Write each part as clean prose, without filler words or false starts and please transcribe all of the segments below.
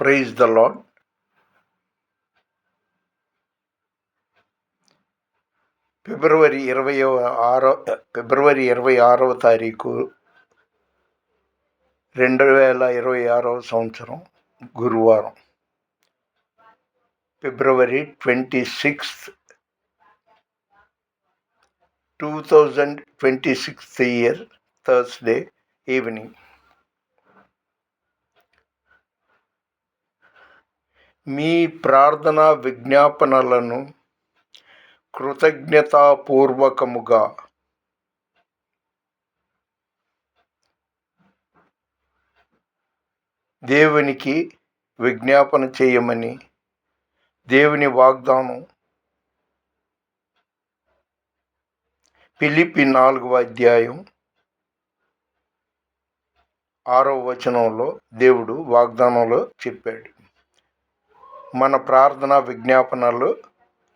Praise the Lord. ఫిబ్రవరి 26వ తారీఖు 2026 సంవత్సరం గురువారం. ఫిబ్రవరి 26th 2026 ఇయర్, థర్స్డే ఈవినింగ్. మీ ప్రార్థనా విజ్ఞాపనలను కృతజ్ఞతాపూర్వకముగా దేవునికి విజ్ఞాపన చేయమని దేవుని వాగ్దానం ఫిలిప్పీ 4వ అధ్యాయం 6వ వచనంలో దేవుడు వాగ్దానంలో చెప్పాడు. మన ప్రార్థనా విజ్ఞాపనలు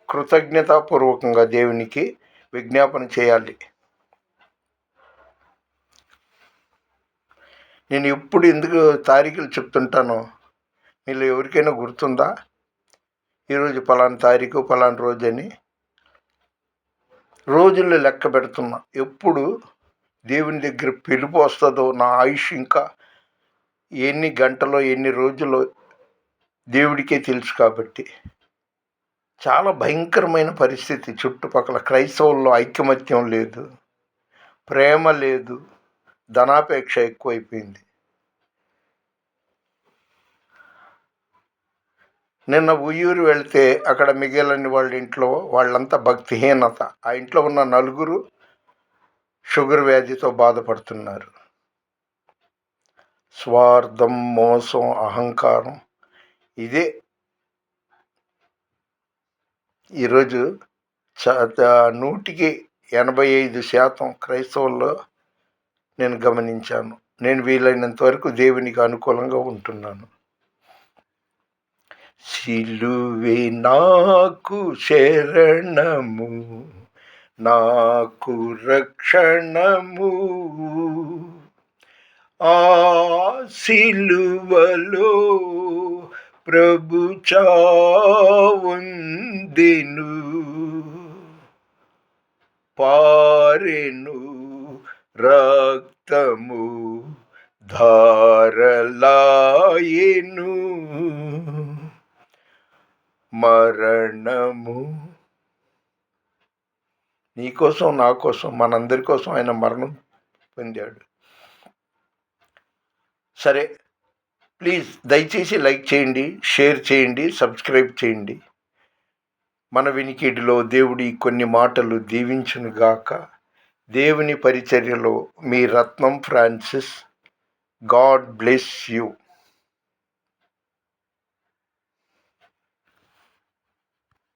కృతజ్ఞతాపూర్వకంగా దేవునికి విజ్ఞాపన చేయాలి. నేను ఎప్పుడు ఎందుకు తారీఖులు చెప్తుంటానో మీలో ఎవరికైనా గుర్తుందా? ఈరోజు పలానా తారీఖు పలానా రోజు అని రోజుల్లో లెక్క పెడుతున్నా. ఎప్పుడు దేవుని దగ్గర పిలుపు వస్తుందో, నా ఆయుష్ ఇంకా ఎన్ని గంటలో ఎన్ని రోజుల్లో దేవుడికే తెలుసు. కాబట్టి చాలా భయంకరమైన పరిస్థితి. చుట్టుపక్కల క్రైస్తవుల్లో ఐకమత్యం లేదు, ప్రేమ లేదు, ధనాపేక్ష ఎక్కువైపోయింది. నిన్న ఉయ్యూరు వెళితే అక్కడ మిగిలిన వాళ్ళ ఇంట్లో వాళ్ళంతా భక్తిహీనత. ఆ ఇంట్లో ఉన్న 4 షుగర్ వ్యాధితో బాధపడుతున్నారు. స్వార్థం, మోసం, అహంకారం ఇదే ఈరోజు 100% క్రైస్తవుల్లో నేను గమనించాను. నేను వీలైనంత వరకు దేవునికి అనుకూలంగా ఉంటున్నాను. సిలువే నాకు శరణము, నాకు రక్షణము, ఆ సిలువలో ప్రభు చావుందెను, పారెను రక్తము ధారలాయెను, మరణము నీకోసం నా కోసం మనందరి కోసం ఆయన మరణం పొందాడు. సరే, ప్లీజ్ దయచేసి లైక్ చేయండి, షేర్ చేయండి, సబ్స్క్రైబ్ చేయండి. మన వినికిడిలో దేవుడి కొన్ని మాటలు దీవించునుగాక. దేవుని పరిచర్యలో మీ రత్నం ఫ్రాన్సిస్. God bless you.